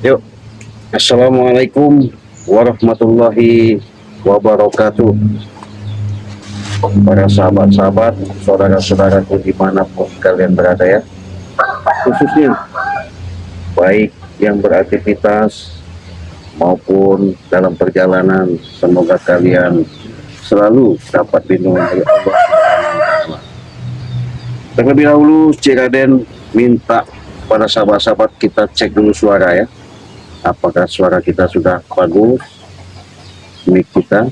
Yuk, assalamualaikum warahmatullahi wabarakatuh. Para sahabat-sahabat, saudara-saudaraku dimanapun kalian berada ya, khususnya baik yang beraktivitas maupun dalam perjalanan, semoga kalian selalu dapat lindungan dari Allah Subhanahu wa Ta'ala. Terlebih dahulu, Ciraden minta pada sahabat-sahabat kita cek dulu suara ya. Apakah suara kita sudah bagus, mic kita.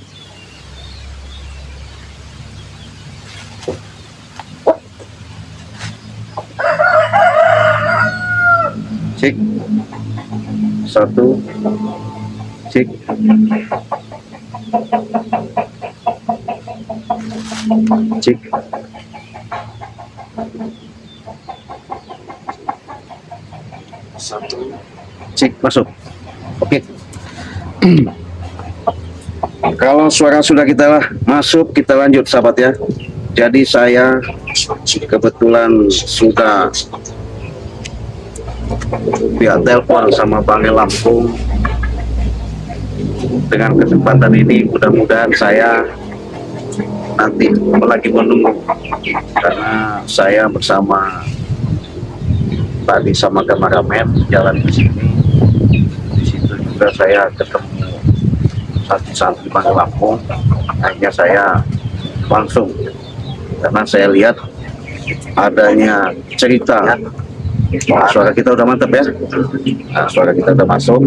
Cek. Satu. Cek. Cek. Satu. Cek, masuk. Oke. Kalau suara sudah kita masuk, kita lanjut sahabat ya. Jadi saya kebetulan sudah via telepon sama Bang Lampung. Dengan kesempatan ini mudah-mudahan saya nanti lagi menunggu, karena saya bersama tadi sama kameramen jalan ke sini. Di situ juga saya ketemu santri-santri Bang Lampung. Akhirnya saya langsung, karena saya lihat adanya cerita. Suara kita udah mantap ya. Nah, suara kita udah masuk.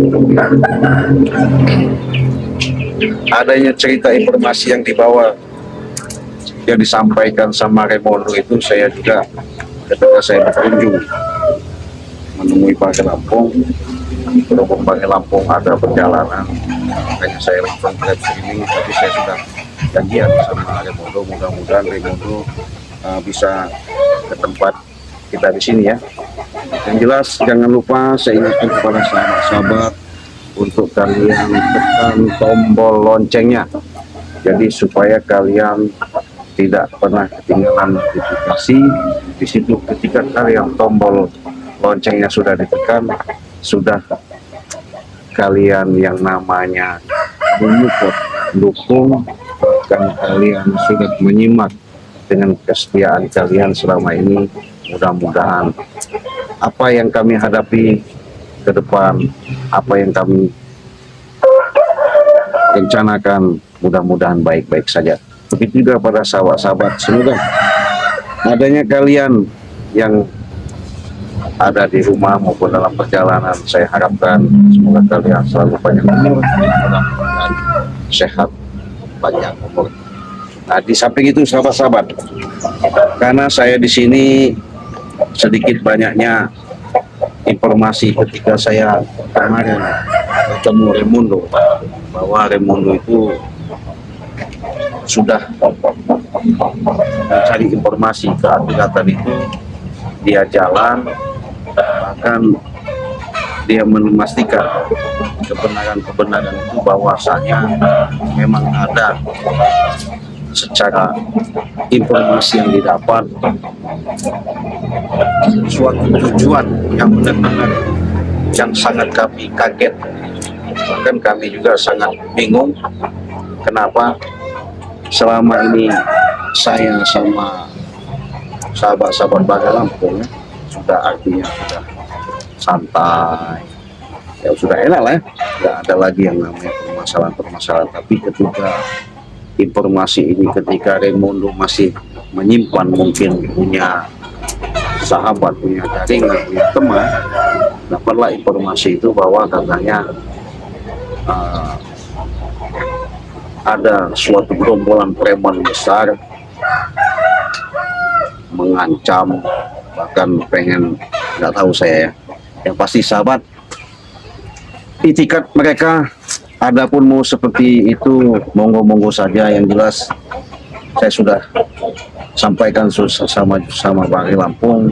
Adanya cerita informasi yang dibawa, yang disampaikan sama Remondo itu, saya juga ketika saya berkunjung menemui Bang Lampung, berhubung Bang Lampung ada perjalanan, makanya saya langsung ke sini. Tapi saya sudah janjian sama Remondo, mudah-mudahan Remondo bisa ke tempat kita di sini ya. Yang jelas jangan lupa saya ingatkan kepada sahabat-sahabat untuk kalian tekan tombol loncengnya, jadi supaya kalian tidak pernah ketinggalan notifikasi. Di situ ketika kalian tombol loncengnya sudah ditekan, sudah kalian yang namanya menyupport, dukung, dan kalian sudah menyimak dengan kesetiaan kalian selama ini. Mudah-mudahan apa yang kami hadapi ke depan, apa yang kami rencanakan, mudah-mudahan baik-baik saja. Begitu juga pada sahabat-sahabat, semoga adanya kalian yang ada di rumah maupun dalam perjalanan, saya harapkan semoga kalian selalu banyak umur, mudah-mudahan sehat, banyak umur. Nah, di samping itu sahabat-sahabat, karena saya di sini sedikit banyaknya informasi ketika saya kemarin ketemu Remondo, bahwa Remondo itu sudah mencari informasi ke Atilatan itu, dia jalan, bahkan dia memastikan kebenaran itu, bahwasanya memang ada secara informasi yang didapat suatu tujuan yang benar-benar yang sangat kami kaget, bahkan kami juga sangat bingung kenapa selama ini saya sama sahabat-sahabat Bang Lampung ya, sudah artinya sudah santai ya, sudah enak lah ya, nggak ada lagi yang namanya permasalahan-permasalahan. Tapi ketika informasi ini, ketika Remondo masih menyimpan, mungkin punya sahabat, punya jaringan, punya teman, dapatlah informasi itu bahwa katanya ada suatu gerombolan preman besar mengancam, bahkan pengen, nggak tahu saya ya, yang pasti sahabat, itikat mereka adapun mau seperti itu, monggo-monggo saja. Yang jelas saya sudah sampaikan sama Bang Lampung.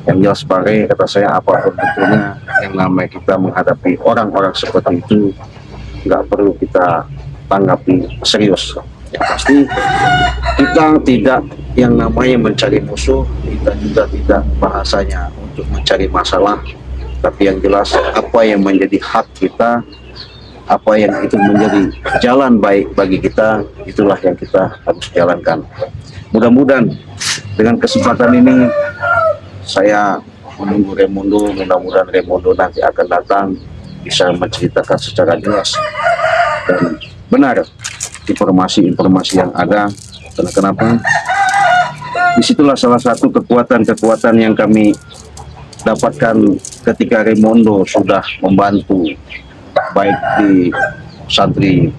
Yang jelas Pare, kata saya, apapun bentuknya, yang namanya kita menghadapi orang-orang seperti itu nggak perlu kita tanggapi serius. Yang pasti kita tidak yang namanya mencari musuh, kita juga tidak bahasanya untuk mencari masalah. Tapi yang jelas apa yang menjadi hak kita, apa yang itu menjadi jalan baik bagi kita, itulah yang kita harus jalankan. Mudah-mudahan dengan kesempatan ini saya menunggu Raimundo, mudah-mudahan Raimundo nanti akan datang bisa menceritakan secara jelas dan benar informasi-informasi yang ada. Karena kenapa? Disitulah salah satu kekuatan-kekuatan yang kami dapatkan ketika Raimundo sudah membantu baik di santri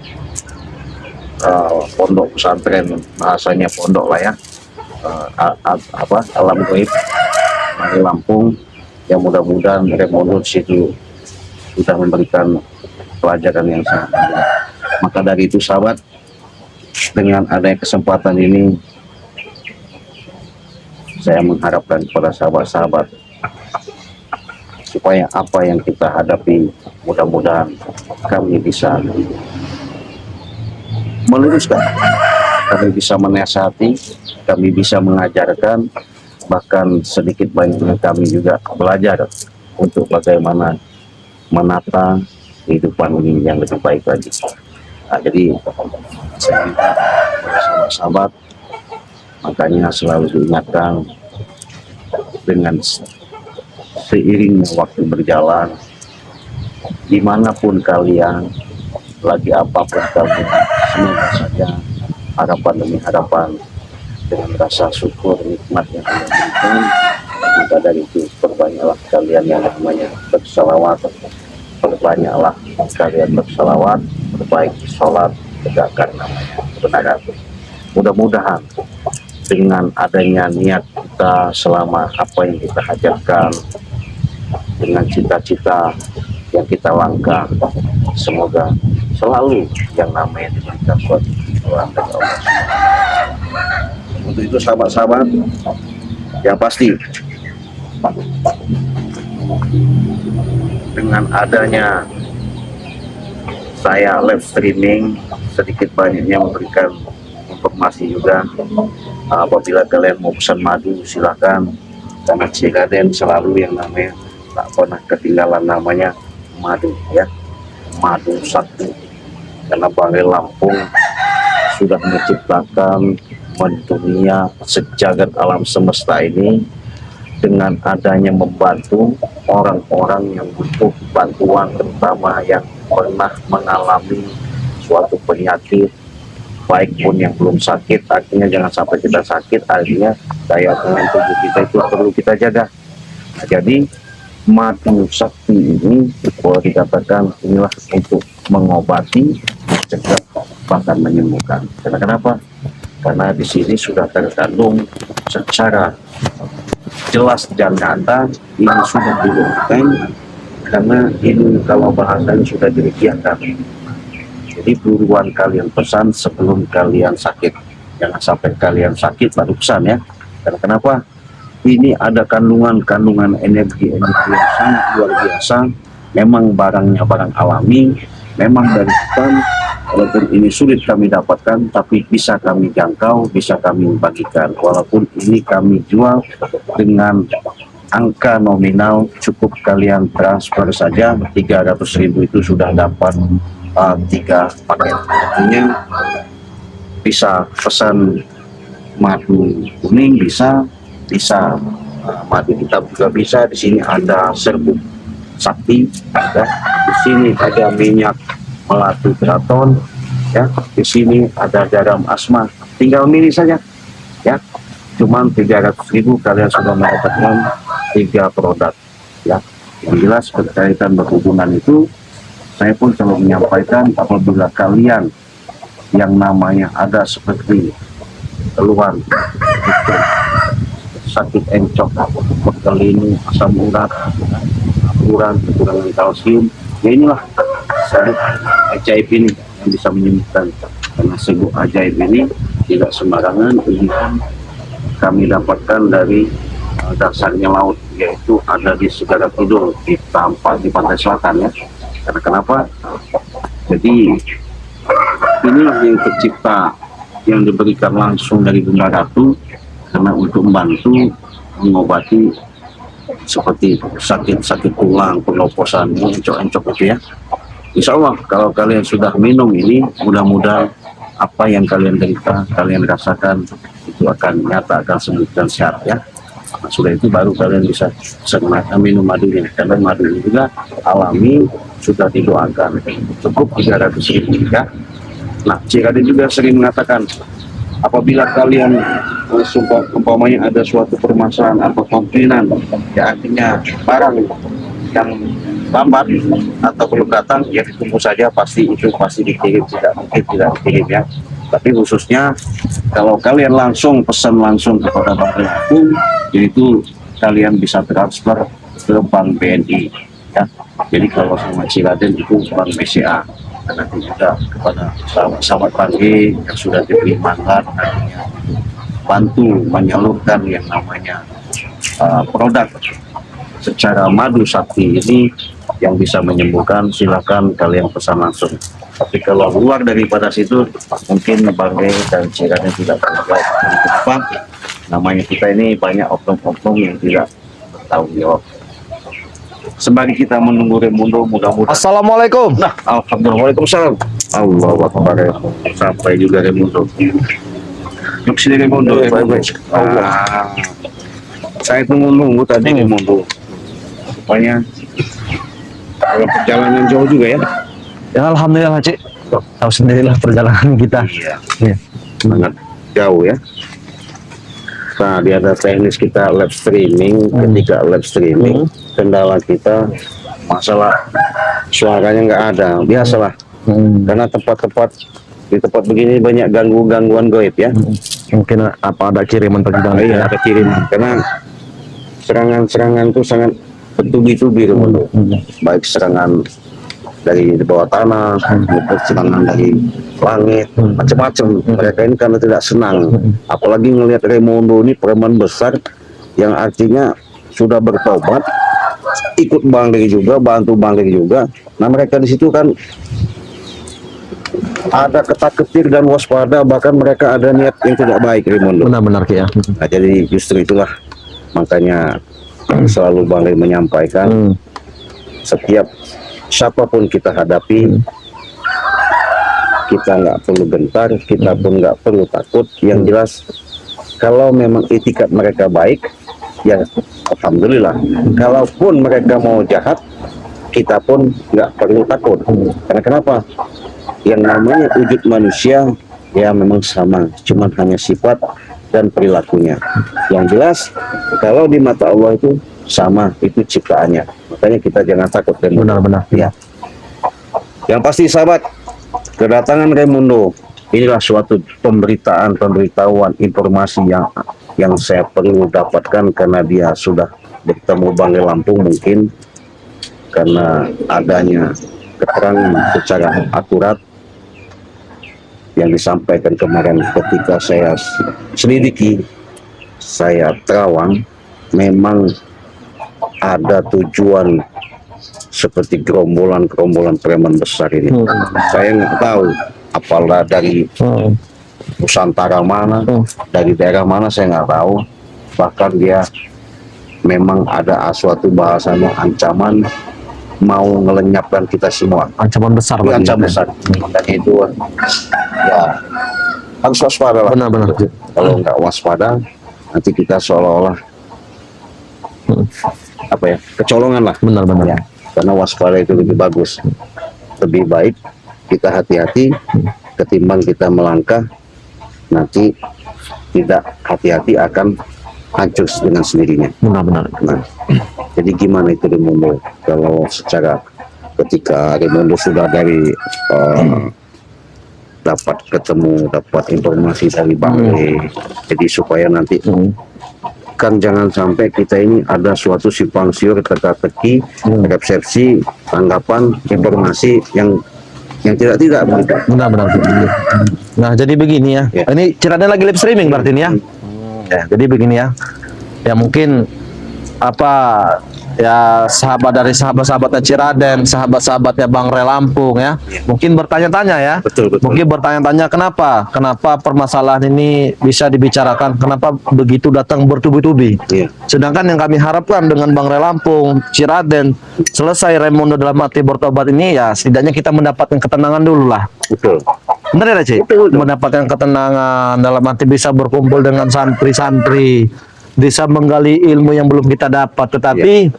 pondok pesantren, bahasanya pondok lah ya, alam gaib dari Lampung, yang mudah-mudahan Raimundo situ sudah memberikan pelajaran yang sangat baik. Maka dari itu sahabat, dengan adanya kesempatan ini saya mengharapkan kepada sahabat-sahabat supaya apa yang kita hadapi mudah-mudahan kami bisa meluruskan, kami bisa menasihati, kami bisa mengajarkan, bahkan sedikit banyaknya kami juga belajar untuk bagaimana menata kehidupan ini yang lebih baik lagi. Nah, jadi saya minta kepada sahabat-sahabat, makanya selalu diingatkan dengan seiringnya waktu berjalan, dimanapun kalian, lagi apapun kamu, semoga saja harapan demi harapan dengan rasa syukur nikmat yang Allah berikan. Maka dari itu perbanyaklah kalian yang namanya bersalawat, perbanyaklah kalian bersalawat, perbaiki sholat, tegakkan namanya kebenaran. Mudah-mudahan dengan adanya niat kita selama apa yang kita hajarkan, dengan cita-cita yang kita langkah, semoga selalu yang namanya diberikan suatu Tuhan dari Allah. Untuk itu sahabat-sahabat, yang pasti dengan adanya saya live streaming, sedikit banyaknya memberikan informasi juga. Apabila kalian mau pesan madu silahkan, karena Cigaden selalu yang namanya tak pernah ketinggalan namanya madu ya, madu satu. Karena Balai Lampung sudah menciptakan mendunia sejagat alam semesta ini dengan adanya membantu orang-orang yang butuh bantuan, terutama yang pernah mengalami suatu penyakit, baik pun yang belum sakit. Artinya jangan sampai kita sakit, artinya daya tahan tubuh kita itu perlu kita jaga. Nah, jadi madu sakti ini boleh dikatakan inilah untuk mengobati, mencegah, bahkan menyembuhkan. Karena kenapa? Karena di sini sudah terkandung secara jelas dan nyata, ini sudah dilakukan, karena ini kalau bahasanya sudah dirikiakan. Jadi buruan kalian pesan sebelum kalian sakit, jangan sampai kalian sakit baru pesan ya. Karena kenapa? Ini ada kandungan energi yang sangat luar biasa. Memang barangnya barang alami, memang dari hutan. Walaupun ini sulit kami dapatkan, tapi bisa kami jangkau, bisa kami bagikan. Walaupun ini kami jual dengan angka nominal, cukup kalian transfer saja 300.000 itu sudah dapat 3 paket. Artinya bisa pesan madu kuning, bisa madu hitam juga bisa. Di sini ada serbuk sakti, ada di sini ada minyak melati keraton ya, di sini ada garam asma, tinggal milih saja ya. Cuman 300.000 kalian sudah mendapatkan 3 produk ya. Yang jelas berkaitan berhubungan itu, saya pun selalu menyampaikan apabila kalian yang namanya ada seperti keluhan sakit encok, berkelinu, asam urat, kekurangan kalsium, ya inilah sabuk ajaib ini yang bisa menyembuhkan. Karena sabuk ajaib ini tidak sembarangan, ini kami dapatkan dari dasarnya laut, yaitu ada di Segara Kidul, di pantai selatan ya. Karena kenapa? Jadi inilah yang tercipta, yang diberikan langsung dari Bunda Ratu, karena untuk membantu mengobati seperti sakit tulang, pengoposan, encok-encok itu ya. Insya Allah kalau kalian sudah minum ini, mudah-mudahan apa yang kalian derita, kalian rasakan itu akan nyata, akan sembuh dan sehat ya. Nah, sudah itu baru kalian bisa segerakan minum madunya, karena madu ini juga alami, sudah didoakan cukup 300.000 ya. Nah, Cirade juga sering mengatakan apabila kalian umpamanya ada suatu permasalahan atau komplainan, ya artinya barang yang lambat atau belum datang, ya ditunggu saja, pasti dikirim, tidak mungkin tidak dikirim ya. Tapi khususnya kalau kalian langsung pesan langsung kepada Bank Lampung, itu kalian bisa transfer ke Bank BNI ya. Jadi kalau sama Ciraden itu Bank BCA, dan nanti juga kepada sahabat pagi yang sudah diberi mandat nantinya bantu menyalurkan yang namanya produk secara madu sakti ini yang bisa menyembuhkan, silakan kalian pesan langsung. Tapi kalau luar daripada situ, mungkin Bangke dan Ciraden tidak terlibat. Kenapa? Namanya kita ini banyak oknum-oknum yang tidak bertanggung jawab. Sembari kita menunggu Raimundo, mudah-mudahan. Assalamualaikum. Nah, alhamdulillah, waalaikumsalam. Allahu Akbar. Sampai juga Raimundo. Yuk sini Raimundo. Baik-baik. Saya tunggu tadi Raimundo. Rupanya kalau perjalanan jauh juga ya. Ya alhamdulillah Cik. Tahu sendirilah perjalanan kita. Iya. Sangat jauh ya. Nah, di ada teknis kita live streaming. Ketika live streaming, kendala kita masalah suaranya nggak ada. Biasalah. Karena di tempat begini banyak gangguan goib ya. Mungkin apa ada kiriman perjalanan? Iya, ada kiriman. Karena serangan-serangan itu sangat bertubi-tubi, baik serangan dari bawah tanah, maupun serangan dari langit, macam-macam. Mereka ini karena tidak senang, apalagi ngelihat Raimundo ini preman besar yang artinya sudah bertobat, ikut Bangke juga, bantu Bangke juga. Nah, mereka di situ kan ada ketar-ketir dan waspada, bahkan mereka ada niat yang tidak baik, Raimundo. Benar-benar ya. Nah, jadi justru itulah makanya selalu Bangke menyampaikan setiap siapapun kita hadapi, kita nggak perlu gentar, kita pun nggak perlu takut. Yang jelas kalau memang etikat mereka baik, ya alhamdulillah. Kalaupun mereka mau jahat, kita pun nggak perlu takut. Karena kenapa? Yang namanya wujud manusia ya memang sama, cuman hanya sifat dan perilakunya. Yang jelas kalau di mata Allah itu sama, itu ciptaannya. Makanya kita jangan takut. Benar-benar ya. Yang pasti sahabat, kedatangan Raimundo inilah suatu pemberitahuan, informasi yang saya perlu dapatkan karena dia sudah bertemu Bangke Lampung, mungkin karena adanya keterangan secara akurat yang disampaikan kemarin ketika saya selidiki, saya terawang, memang ada tujuan seperti gerombolan preman besar ini. Saya nggak tahu apalah dari Nusantara mana, dari daerah mana, saya nggak tahu. Bahkan dia memang ada suatu bahasanya ancaman mau ngelenyapkan kita semua. Ancaman besar. Ancaman besar. Makanya itu ya harus waspada lah. Benar-benar. Kalau nggak waspada, nanti kita seolah-olah kecolongan lah. Benar-benar ya. Karena waspada itu lebih bagus, lebih baik kita hati-hati ketimbang kita melangkah nanti tidak hati-hati akan hancur dengan sendirinya. Benar-benar. Nah, jadi gimana itu Raimundo kalau secara ketika Raimundo sudah dari dapat informasi dari Bangke, jadi supaya nanti kan jangan sampai kita ini ada suatu simpang siur, teka-teki, resepsi, tanggapan, informasi yang tidak begitu. Benar-benar. Nah, jadi begini ya. Ini Ciraden lagi live streaming berarti ini ya. Ya, jadi begini ya. Ya mungkin ya sahabat dari sahabat-sahabatnya Ciraden, sahabat-sahabatnya Bang Re Lampung ya. Mungkin bertanya-tanya ya. Betul, betul. Mungkin bertanya-tanya kenapa permasalahan ini bisa dibicarakan, kenapa begitu datang bertubi-tubi. Iya. Sedangkan yang kami harapkan dengan Bang Re Lampung, Ciraden, selesai Raimundo dalam arti bertobat ini ya setidaknya kita mendapatkan ketenangan dulu lah. Betul. Benar ya, Cik? Betul, betul. Mendapatkan ketenangan dalam arti bisa berkumpul dengan santri-santri, bisa menggali ilmu yang belum kita dapat. Tetapi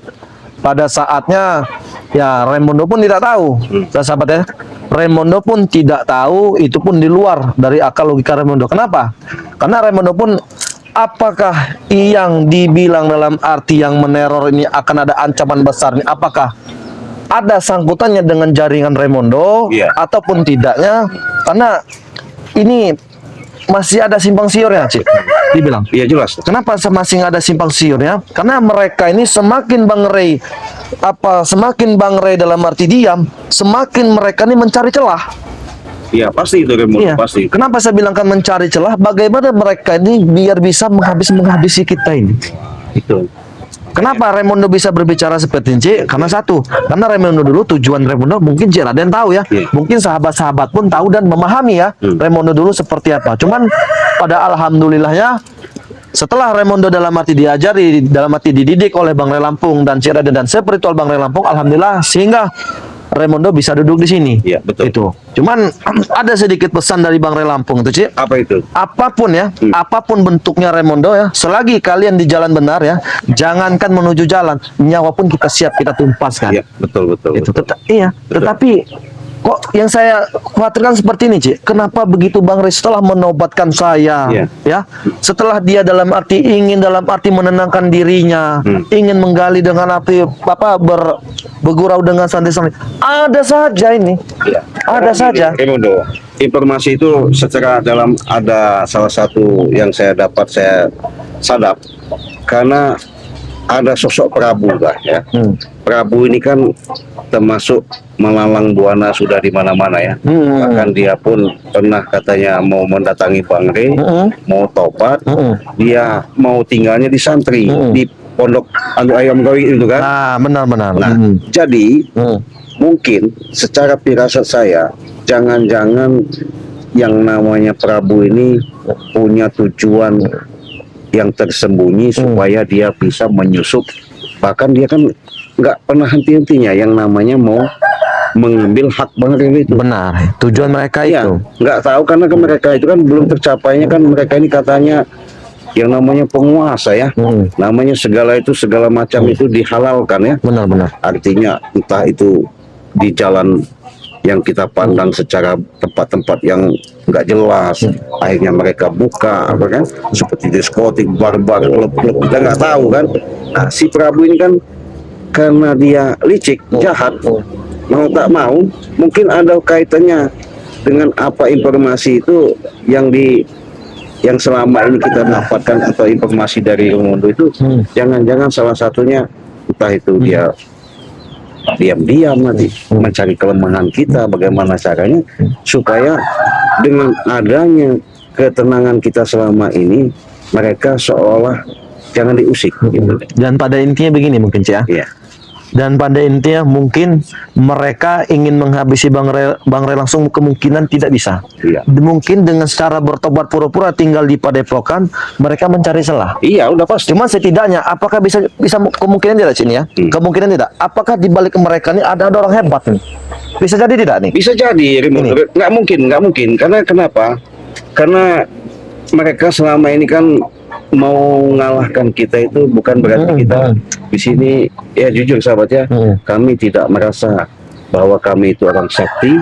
pada saatnya ya Raimundo pun tidak tahu, sahabat ya. Raimundo pun tidak tahu, itu pun di luar dari akal logika Raimundo. Kenapa? Karena Raimundo pun apakah yang dibilang dalam arti yang meneror ini akan ada ancaman besar ini? Apakah ada sangkutannya dengan jaringan Raimundo ataupun tidaknya? Karena ini masih ada simpang siurnya, Cik. Dibilang. Iya jelas. Kenapa masih ada simpang siurnya? Karena mereka ini semakin Bang Ray dalam arti diam, semakin mereka ini mencari celah. Iya pasti itu Raimundo, Iya. pasti. Kenapa saya bilang kan mencari celah? Bagaimana mereka ini biar bisa menghabisi kita ini? Itu. Kenapa Raimundo bisa berbicara seperti ini, Cik? Karena satu, karena Raimundo dulu tujuan Raimundo mungkin Cik Raden tahu ya, mungkin sahabat-sahabat pun tahu dan memahami ya Raimundo dulu seperti apa. Cuman pada alhamdulillahnya setelah Raimundo dalam arti diajari, dalam arti dididik oleh Bang Re Lampung dan Cik Raden dan spiritual Bang Re Lampung, alhamdulillah sehingga Raimundo bisa duduk di sini. Iya betul. Itu. Cuman ada sedikit pesan dari Bang Re Lampung itu, Cik. Apa itu? Apapun ya, apapun bentuknya Raimundo ya, selagi kalian di jalan benar ya, jangankan menuju jalan, nyawa pun kita siap kita tumpaskan. Iya betul betul. Itu betul. iya, tetapi kok yang saya khawatirkan seperti ini, Cik. Kenapa begitu Bang Re setelah menobatkan saya, ya, setelah dia dalam arti menenangkan dirinya, ingin menggali dengan api bergurau dengan santri-santri, ada saja ini, ada saja. Raimundo, informasi itu secara dalam ada salah satu yang saya sadap karena ada sosok Prabu lah ya. Prabu ini kan termasuk melalang buana sudah di mana-mana ya. Bahkan dia pun pernah katanya mau mendatangi Bang Re, mau tobat, dia mau tinggalnya di santri, di pondok ayam gawi itu kan. Nah, benar-benar. Nah, jadi mungkin secara firasat saya, jangan-jangan yang namanya Prabu ini punya tujuan yang tersembunyi supaya dia bisa menyusup. Bahkan dia kan nggak pernah henti-hentinya yang namanya mau mengambil hak Bang Re itu. Benar, tujuan mereka itu. Nggak tahu karena mereka itu kan belum tercapainya kan mereka ini katanya yang namanya penguasa ya. Namanya segala macam itu dihalalkan ya. Benar-benar. Artinya entah itu di jalan yang kita pandang secara tempat-tempat yang nggak jelas, akhirnya mereka buka apa kan, seperti diskotik, bar-bar, klub-klub, kita nggak tahu kan. Nah, si Prabu ini kan karena dia licik, jahat, mau tak mau, mungkin ada kaitannya dengan apa informasi itu yang selama ini kita dapatkan atau informasi dari Raimundo itu, jangan-jangan salah satunya entah itu dia diam-diam nanti mencari kelemahan kita, bagaimana caranya supaya dengan adanya ketenangan kita selama ini mereka seolah jangan diusik gitu. Dan pada intinya begini mungkin, Cik ya. Iya. Dan pada intinya mungkin mereka ingin menghabisi Bang Re langsung kemungkinan tidak bisa. Iya. Mungkin dengan secara bertobat pura-pura tinggal di padepokan, mereka mencari celah. Iya, udah pasti. Cuma setidaknya apakah bisa kemungkinan tidak sini ya? Kemungkinan tidak. Apakah di balik mereka ini ada orang hebat nih? Bisa jadi tidak nih? Bisa jadi, Raimundo. Nggak mungkin. Karena kenapa? Karena mereka selama ini kan mau mengalahkan kita itu bukan berarti kita di sini ya jujur sahabat ya, kami tidak merasa bahwa kami itu orang sakti,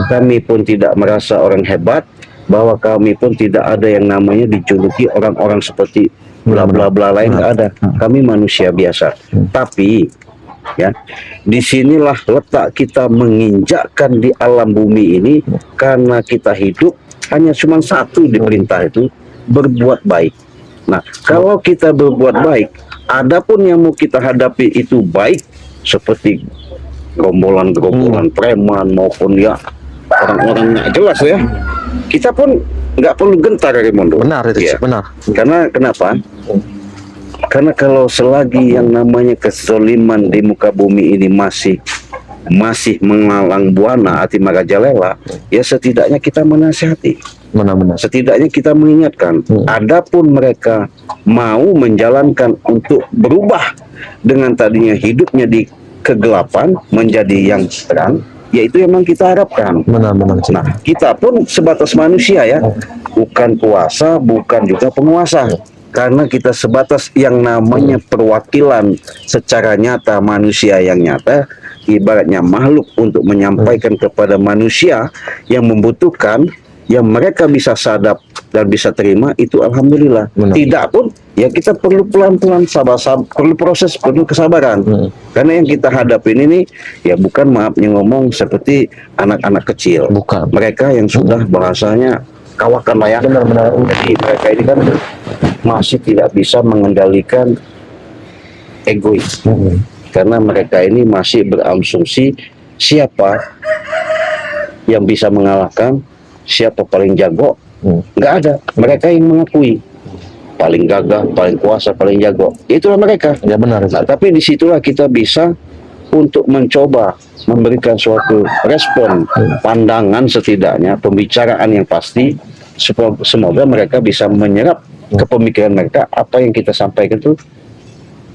kami pun tidak merasa orang hebat, bahwa kami pun tidak ada yang namanya dijuluki orang-orang seperti bla bla bla lain, nggak ada. Kami manusia biasa. Tapi ya disinilah letak kita menginjakkan di alam bumi ini, karena kita hidup hanya cuma satu diperintah itu, berbuat baik. Nah, kalau kita berbuat baik, adapun yang mau kita hadapi itu baik, seperti gerombolan-gerombolan preman maupun ya orang-orang nggak jelas ya, kita pun nggak perlu gentar, Raimundo. Benar itu, ya. benar. Karena kenapa? Karena kalau selagi yang namanya kezoliman di muka bumi ini masih mengalang buana hati marajalela, ya setidaknya kita menasihati, Benar-benar. setidaknya kita mengingatkan. Adapun mereka mau menjalankan untuk berubah dengan tadinya hidupnya di kegelapan menjadi yang terang, yaitu memang kita harapkan. Benar-benar. Nah, kita pun sebatas manusia ya, bukan kuasa, bukan juga penguasa. Karena kita sebatas yang namanya perwakilan secara nyata manusia yang nyata, ibaratnya makhluk untuk menyampaikan kepada manusia yang membutuhkan, yang mereka bisa sadap dan bisa terima, itu alhamdulillah. Benar. Tidak pun, ya kita perlu pelan-pelan, sabar-sabar, perlu proses, perlu kesabaran. Karena yang kita hadapin ini, ya bukan maafnya ngomong seperti anak-anak kecil. Bukan. Mereka yang sudah bahasanya kawakan lah ya. Benar-benar. Jadi mereka ini kan masih tidak bisa mengendalikan egois. Karena mereka ini masih berasumsi siapa yang bisa mengalahkan, siapa paling jago. Nggak ada. Mereka yang mengakui paling gagah, paling kuasa, paling jago. Itulah mereka. Ya benar. Nah, tapi disitulah kita bisa untuk mencoba memberikan suatu respon, pandangan setidaknya, pembicaraan yang pasti. Semoga mereka bisa menyerap ke pemikiran mereka apa yang kita sampaikan itu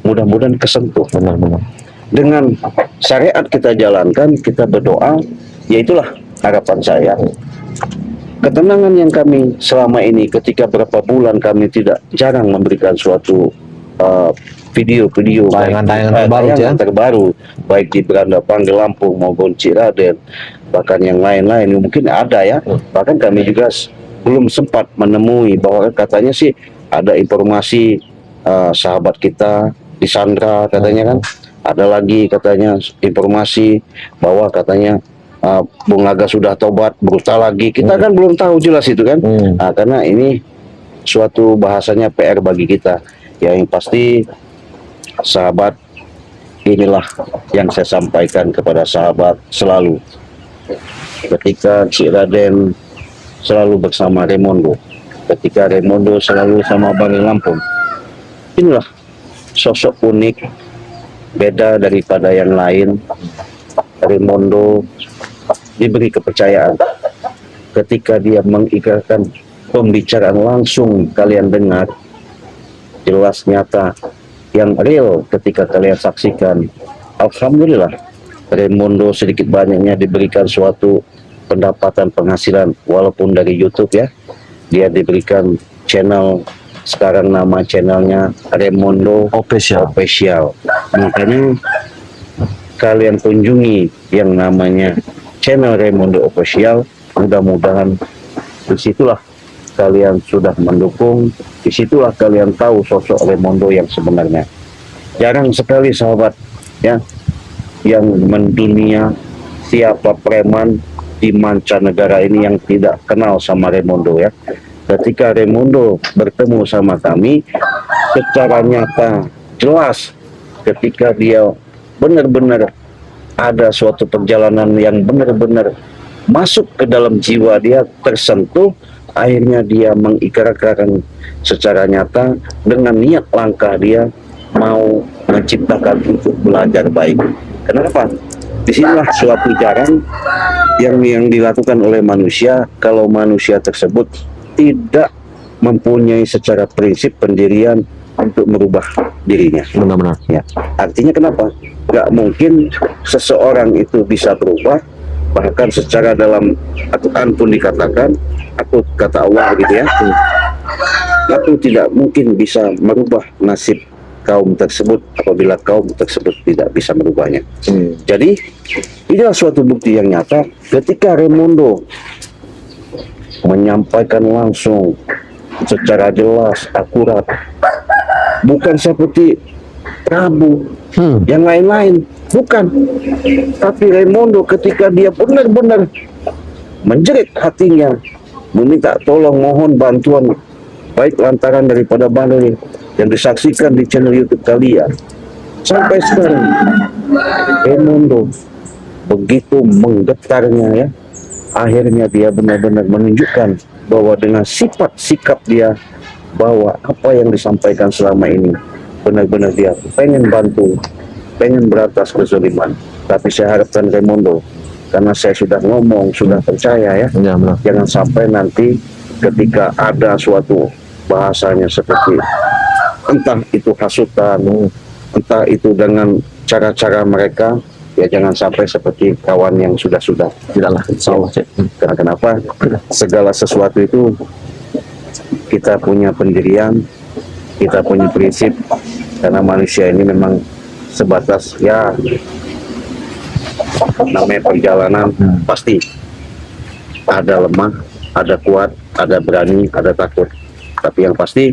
mudah-mudahan kesentuh. Benar-benar. Dengan syariat kita jalankan, kita berdoa, ya itulah harapan saya. Ketenangan yang kami selama ini ketika berapa bulan kami tidak jarang memberikan suatu video-video Tayangan-tayangan terbaru, ya? terbaru, baik di Beranda Panggil Lampung maupun Ciraden, bahkan yang lain-lain mungkin ada ya. Bahkan kami juga belum sempat menemui bahwa katanya sih ada informasi sahabat kita disandra katanya kan. Ada lagi katanya informasi bahwa katanya Bung Laga sudah tobat, brutal lagi. Kita kan belum tahu jelas itu kan. Nah, karena ini suatu bahasanya PR bagi kita. Ya, yang pasti sahabat, inilah yang saya sampaikan kepada sahabat selalu. Ketika Ciraden selalu bersama Raimondo, ketika Raimondo selalu sama Bang Lampung, inilah sosok unik, beda daripada yang lain. Raimondo diberi kepercayaan ketika dia mengikrarkan pembicaraan langsung kalian dengar, jelas nyata, yang real ketika kalian saksikan. Alhamdulillah, Raimondo sedikit banyaknya diberikan suatu pendapatan penghasilan walaupun dari YouTube ya. Dia diberikan channel, sekarang nama channelnya Raimondo Official. Makanya kalian kunjungi yang namanya channel Raimondo Official. Mudah-mudahan disitulah kalian sudah mendukung, disitulah kalian tahu sosok Raimondo yang sebenarnya. Jarang sekali sahabat ya yang mendunia siapa preman di mancanegara ini yang tidak kenal sama Raimondo ya. Ketika Raimondo bertemu sama kami secara nyata, jelas, ketika dia benar-benar ada suatu perjalanan yang benar-benar masuk ke dalam jiwa dia, tersentuh, akhirnya dia mengikrarkan secara nyata dengan niat langkah dia mau menciptakan untuk belajar baik. Kenapa? Disinilah suatu jalan yang dilakukan oleh manusia kalau manusia tersebut tidak mempunyai secara prinsip pendirian untuk merubah dirinya. Benar-benar. Ya, artinya kenapa? Gak mungkin seseorang itu bisa berubah, bahkan secara dalam Al-Quran pun dikatakan, aku kata Allah gitu ya, aku tidak mungkin bisa merubah nasib kaum tersebut apabila kaum tersebut tidak bisa merubahnya. Jadi inilah suatu bukti yang nyata ketika Raimondo menyampaikan langsung secara jelas, akurat, bukan seperti Prabu yang lain-lain, bukan. Tapi Raimondo ketika dia benar-benar menjerit hatinya, meminta tolong, mohon bantuan, baik lantaran daripada Bandel yang disaksikan di channel YouTube kalian, sampai sekarang Raimondo begitu menggetarnya ya, akhirnya dia benar-benar menunjukkan bahwa dengan sifat sikap dia, bahwa apa yang disampaikan selama ini benar-benar dia pengen bantu, pengen berantas kezaliman. Tapi saya harapkan Raimondo, karena saya sudah ngomong, sudah percaya ya, Ya, benar. jangan sampai nanti ketika ada suatu bahasanya seperti entah itu hasutan, entah itu dengan cara-cara mereka, ya jangan sampai seperti kawan yang sudah-sudah. Tidaklah, insya Allah, Cik. Karena kenapa? Segala sesuatu itu kita punya pendirian, kita punya prinsip, karena manusia ini memang sebatas ya namanya perjalanan, pasti ada lemah, ada kuat, ada berani, ada takut. Tapi yang pasti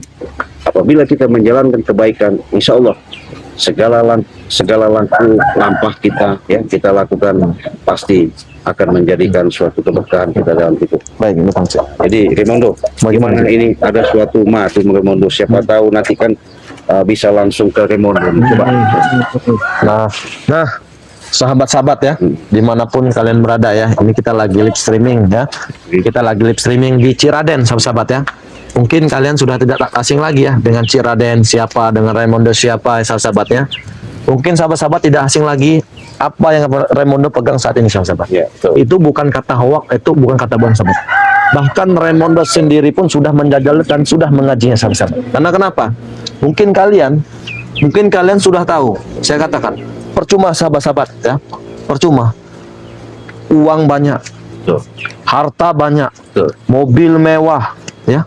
apabila kita menjalankan kebaikan, insya Allah segala langkah kita ya kita lakukan pasti akan menjadikan suatu keberkahan kita dalam hidup. Baik, ini Kang Cik. Jadi Raimondo, bagaimana ini ada suatu madu Raimondo, siapa tahu nanti kan bisa langsung ke Raimondo. Coba. Nah, sahabat-sahabat ya, dimanapun kalian berada ya, ini kita lagi live streaming ya, kita lagi live streaming di Ciraden, sahabat-sahabat ya. Mungkin kalian sudah tidak asing lagi ya dengan Ciraden siapa, dengan Raimondo siapa, sahabat-sahabat ya. Mungkin sahabat-sahabat tidak asing lagi apa yang Raimondo pegang saat ini, sahabat-sahabat. Ya, betul. Itu bukan kata hoak, itu bukan kata bohong, sahabat. Bahkan Raimondo sendiri pun sudah menjajal dan sudah mengajinya, sahabat-sahabat. Karena kenapa? Mungkin kalian sudah tahu. Saya katakan, percuma sahabat-sahabat ya, percuma. Uang banyak, Betul. harta banyak, Betul. mobil mewah, ya.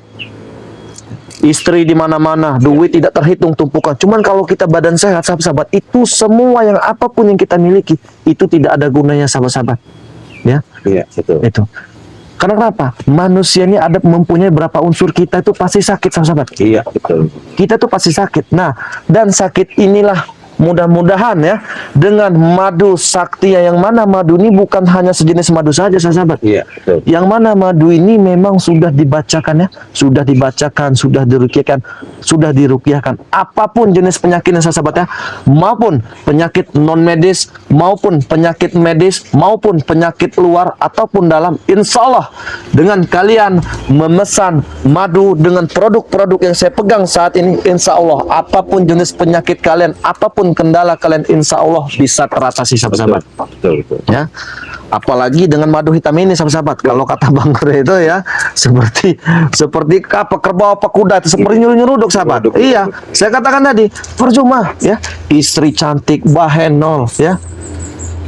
Istri di mana-mana, duit tidak terhitung tumpukan. Cuman kalau kita badan sehat, sahabat-sahabat, itu semua yang apapun yang kita miliki itu tidak ada gunanya, sahabat-sahabat. Ya, Iya, betul. itu. Karena kenapa? Manusia ini ada mempunyai berapa unsur, kita itu pasti sakit, sahabat-sahabat. Iya, betul. Kita tuh pasti sakit. Nah, dan sakit inilah mudah-mudahan ya dengan madu sakti, yang mana madu ini bukan hanya sejenis madu saja, sahabat. Iya, betul. Yang mana madu ini memang sudah dibacakan ya, sudah dibacakan, sudah diruqyahkan. Apapun jenis penyakitnya, sahabat ya, maupun penyakit non medis, maupun penyakit medis, maupun penyakit luar ataupun dalam, insya Allah dengan kalian memesan madu dengan produk-produk yang saya pegang saat ini, insya Allah apapun jenis penyakit kalian, apapun kendala kalian, insya Allah bisa teratasi, sahabat-sahabat. Betul, betul. Ya, apalagi dengan madu hitam ini, sahabat-sahabat. Kalau kata Bang Gere itu ya, seperti apa, kerbau apa kuda itu, seperti nyuruh-nyuruduk, sahabat. Iya, saya katakan tadi, percuma ya, istri cantik, bahen nol ya,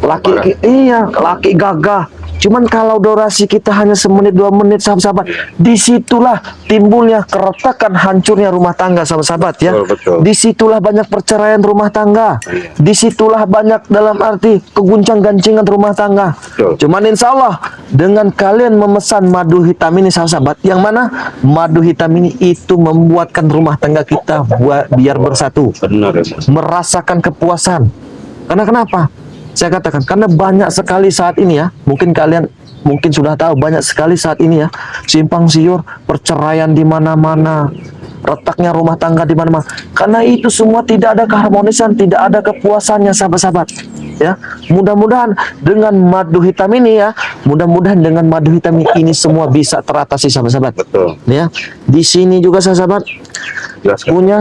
laki gagah. Cuman kalau durasi kita hanya semenit 2 menit, sahabat-sahabat, disitulah timbulnya keretakan, hancurnya rumah tangga, sahabat-sahabat ya. Betul. Disitulah banyak perceraian rumah tangga. Disitulah banyak dalam arti keguncang-gancingan rumah tangga. Betul. Cuman insya Allah dengan kalian memesan madu hitam ini, sahabat-sahabat, yang mana madu hitam ini itu membuatkan rumah tangga kita biar bersatu, Benar. merasakan kepuasan. Karena kenapa? Saya katakan, karena banyak sekali saat ini ya, mungkin kalian sudah tahu, banyak sekali saat ini ya, simpang siur, perceraian di mana-mana, retaknya rumah tangga di mana-mana. Karena itu semua tidak ada keharmonisan, tidak ada kepuasannya, sahabat-sahabat. Ya, mudah-mudahan dengan madu hitam ini ya, mudah-mudahan dengan madu hitam ini semua bisa teratasi, sahabat-sahabat. Betul. Ya, di sini juga sahabat Jelaskan. punya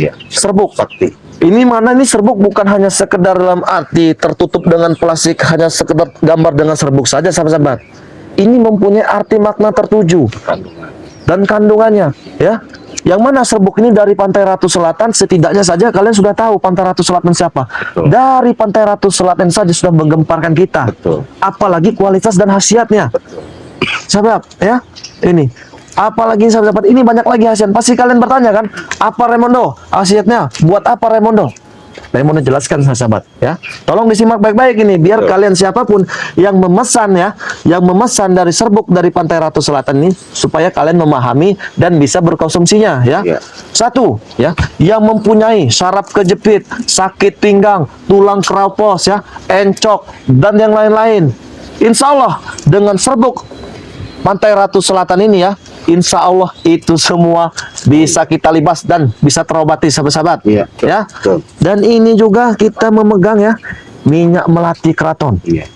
Iya. serbuk. Sakti. Ini mana ini serbuk bukan hanya sekedar dalam arti tertutup dengan plastik, hanya sekedar gambar dengan serbuk saja, sahabat-sahabat. Ini mempunyai arti makna tertuju Kandungan. dan kandungannya, ya. Yang mana serbuk ini dari Pantai Ratu Selatan, setidaknya saja kalian sudah tahu Pantai Ratu Selatan siapa. Betul. Dari Pantai Ratu Selatan saja sudah menggemparkan kita. Betul. Apalagi kualitas dan khasiatnya. Sahabat, ya. Ini. Apalagi sahabat-sahabat, ini banyak lagi khasiat. Pasti kalian bertanya kan, apa Raimondo khasiatnya? Buat apa Raimondo? Raimondo jelaskan, sahabat ya. Tolong disimak baik-baik ini biar kalian siapapun yang memesan ya, yang memesan dari serbuk dari Pantai Ratu Selatan ini, supaya kalian memahami dan bisa berkonsumsinya ya. Ya. Satu ya, yang mempunyai saraf kejepit, sakit pinggang, tulang keropos ya, encok dan yang lain-lain. Insya Allah dengan serbuk Pantai Ratu Selatan ini ya, insya Allah itu semua bisa kita libas dan bisa terobati, sahabat-sahabat. Iya, betul, Ya. betul. Dan ini juga kita memegang ya minyak melati keraton. Iya.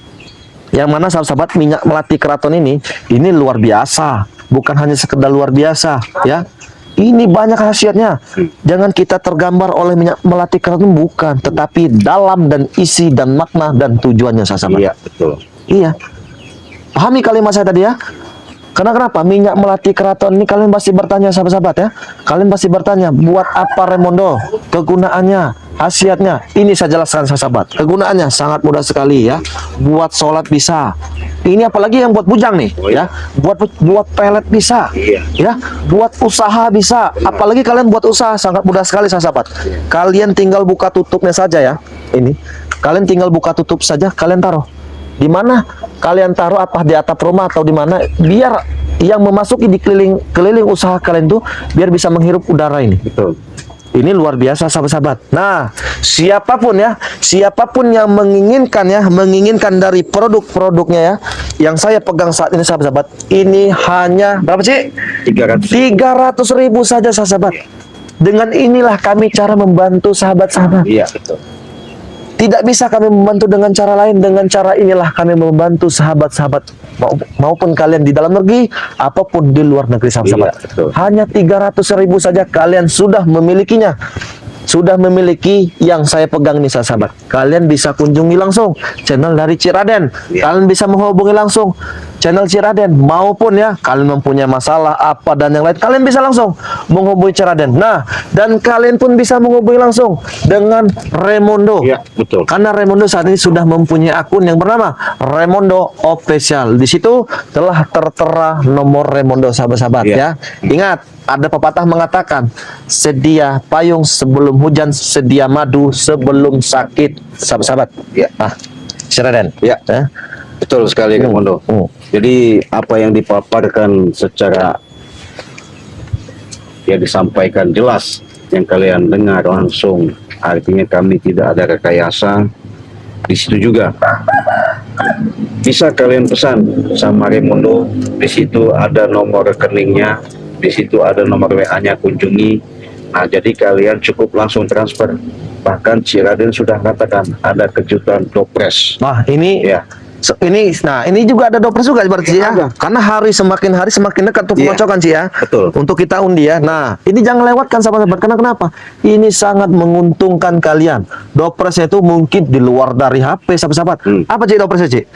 Yang mana sahabat-sahabat, minyak melati keraton ini luar biasa, bukan hanya sekedar luar biasa ya. Ini banyak khasiatnya. Jangan kita tergambar oleh minyak melati keraton, bukan, tetapi dalam dan isi dan makna dan tujuannya sahabat. Iya, betul. Iya. Pahami kalimat saya tadi ya. Karena kenapa? Minyak melati keraton ini kalian pasti bertanya sahabat-sahabat ya. Kalian pasti bertanya, buat apa Raimondo? Kegunaannya, khasiatnya. Ini saya jelaskan sahabat. Kegunaannya sangat mudah sekali ya. Buat sholat bisa. Ini apalagi yang buat bujang nih, ya. Buat pelet bisa. Iya. Ya, buat usaha bisa. Apalagi kalian buat usaha sangat mudah sekali sahabat. Kalian tinggal buka tutupnya saja ya. Ini. Kalian tinggal buka tutup saja, kalian taruh. Di mana kalian taruh, apa di atap rumah atau di mana, biar yang memasuki di keliling usaha kalian tuh biar bisa menghirup udara ini. Betul. Ini luar biasa sahabat-sahabat. Nah, siapapun yang menginginkan dari produk-produknya ya, yang saya pegang saat ini sahabat-sahabat, ini hanya berapa sih? 300.000 saja sahabat. Dengan inilah kami cara membantu sahabat-sahabat. Iya, betul. Tidak bisa kami membantu dengan cara lain. Dengan cara inilah kami membantu sahabat-sahabat maupun kalian di dalam negeri, apapun di luar negeri sahabat-sahabat. Iya, betul. Hanya 300.000 saja kalian sudah memilikinya. Sudah memiliki yang saya pegang ini sahabat. Kalian bisa kunjungi langsung channel dari Cik Raden. Iya. Kalian bisa menghubungi langsung channel Cik Raden, maupun ya kalian mempunyai masalah apa dan yang lain, kalian bisa langsung menghubungi Cik Raden. Nah, dan kalian pun bisa menghubungi langsung dengan Raimondo. Iya, betul. Karena Raimondo saat ini sudah mempunyai akun yang bernama Raimondo Official. Di situ telah tertera nomor Raimondo sahabat-sahabat Iya. ya. Ingat, ada pepatah mengatakan, sedia payung sebelum hujan, sedia madu sebelum sakit sahabat-sahabat. Ya. Nah, Cik Raden. Ya. Betul sekali, Kang Mondo. Jadi apa yang dipaparkan secara ya disampaikan jelas, yang kalian dengar langsung, artinya kami tidak ada rekayasa. Di situ juga bisa kalian pesan sama Raimondo. Di situ ada nomor rekeningnya, di situ ada nomor WA-nya, kunjungi. Nah, jadi kalian cukup langsung transfer. Bahkan Cik Raden sudah katakan ada kejutan dopres. Nah, ini Ya. ini juga ada dopres juga berarti ya. Ada. Karena semakin hari semakin dekat untuk Iya. pengocokan sih ya. Betul. Untuk kita undi ya. Nah, ini jangan lewatkan sahabat-sahabat. Karena kenapa? Ini sangat menguntungkan kalian. Dopresnya itu mungkin di luar dari HP sahabat-sahabat. Apa Cik dopresnya Cik?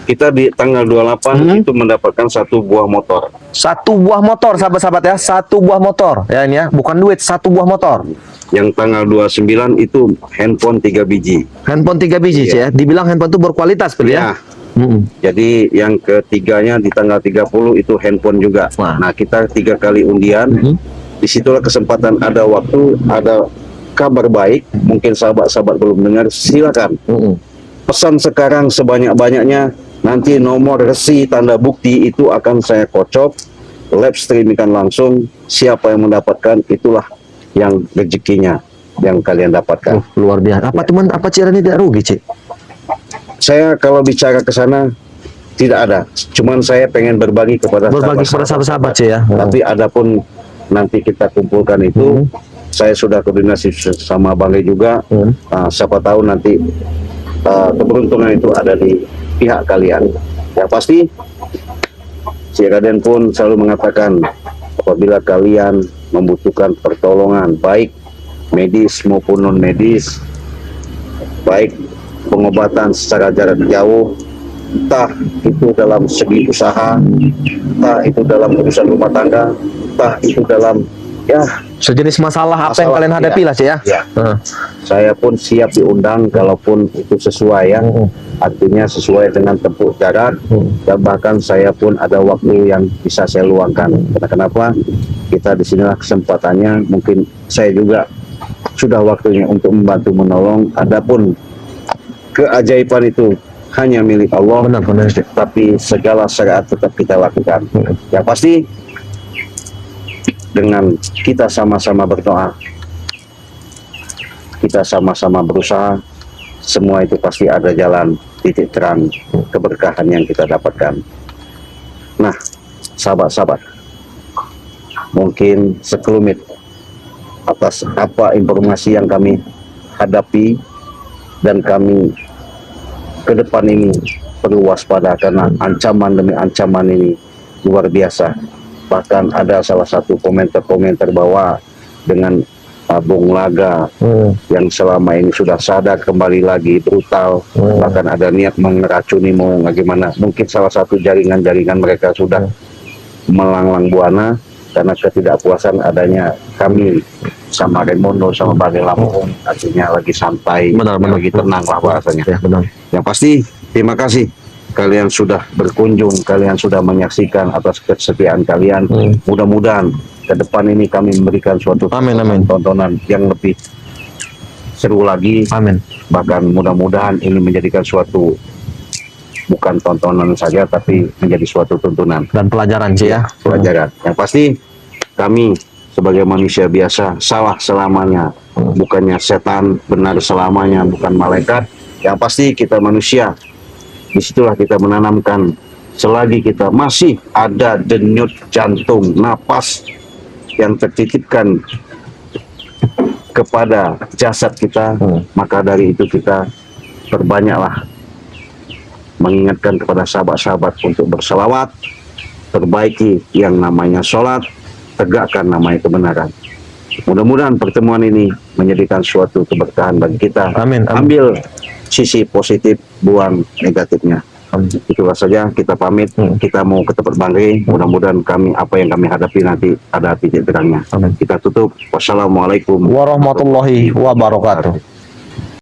Kita di tanggal 28 itu mendapatkan 1 buah motor. 1 buah motor sahabat-sahabat ya. 1 buah motor ya ini ya. Bukan duit, 1 buah motor. Yang tanggal 29 itu handphone 3 biji. Handphone 3 biji Cik ya. Dibilang handphone itu berkualitas betul ya. Jadi yang ketiganya di tanggal 30 itu handphone juga. Wah. Nah, kita 3 kali undian. Disitulah kesempatan, ada waktu, ada kabar baik. Mungkin sahabat-sahabat belum dengar, silakan. Pesan sekarang sebanyak-banyaknya. Nanti nomor resi tanda bukti itu akan saya kocok, live streamingkan langsung. Siapa yang mendapatkan, itulah yang rezekinya yang kalian dapatkan. Luar biasa. Apa Cik Raden tidak rugi Cik? Saya kalau bicara ke sana tidak ada. Cuman saya pengen berbagi kepada sahabat-sahabat Cik ya. Tapi adapun nanti kita kumpulkan itu, saya sudah koordinasi sama Bang Lee juga. Siapa tahu nanti keberuntungan itu ada di pihak kalian. Yang pasti Cik Raden pun selalu mengatakan, apabila kalian membutuhkan pertolongan baik medis maupun non medis, baik pengobatan secara jarak jauh, entah itu dalam segi usaha, entah itu dalam urusan rumah tangga, entah itu dalam sejenis masalah apa yang kalian hadapi lah Cik ya. Ya. Saya pun siap diundang kalaupun itu sesuai ya. Artinya sesuai dengan tempuh jarak, dan bahkan saya pun ada waktu yang bisa saya luangkan. Kenapa? Kita di sinilah kesempatannya. Mungkin saya juga sudah waktunya untuk membantu menolong. Adapun keajaiban itu hanya milik Allah. Benar Cik. Tapi segala syariat tetap kita lakukan. Yang pasti dengan kita sama-sama berdoa, kita sama-sama berusaha, semua itu pasti ada jalan titik terang keberkahan yang kita dapatkan. Nah, sahabat-sahabat, mungkin sekelumit atas apa informasi yang kami hadapi, dan kami ke depan ini perlu waspada karena ancaman demi ancaman ini luar biasa. bahkan ada salah satu komentar-komentar bahwa dengan Bung Laga yang selama ini sudah sadar kembali lagi brutal, bahkan ada niat meracuni mau bagaimana, mungkin salah satu jaringan-jaringan mereka sudah melanglang buana karena ketidakpuasan adanya kami sama Raimundo sama Bade Lampung, artinya lagi santai, Benar. lagi tenang lah bahasanya. Ya, benar. Yang pasti terima kasih kalian sudah berkunjung, kalian sudah menyaksikan atas kesetiaan kalian. Mudah-mudahan ke depan ini kami memberikan suatu Amin. tontonan yang lebih seru lagi. Amin. Bahkan mudah-mudahan ini menjadikan suatu bukan tontonan saja tapi menjadi suatu tuntunan, Dan pelajaran sih ya. pelajaran. Yang pasti kami sebagai manusia biasa salah selamanya, bukannya setan, benar selamanya, bukan malaikat. Yang pasti kita manusia. Disitulah kita menanamkan selagi kita masih ada denyut jantung, napas yang tertitipkan kepada jasad kita, maka dari itu kita perbanyaklah mengingatkan kepada sahabat-sahabat untuk berselawat, perbaiki yang namanya sholat, tegakkan namanya kebenaran. Mudah-mudahan pertemuan ini menjadikan suatu keberkahan bagi kita. Amin. Ambil sisi positif, buang negatifnya. Itulah saja, kita pamit. Kita mau ke tempat Bang Rey. Mudah-mudahan apa yang kami hadapi nanti ada titik terangnya. Amin. Kita tutup. Wassalamualaikum Warahmatullahi wabarakatuh.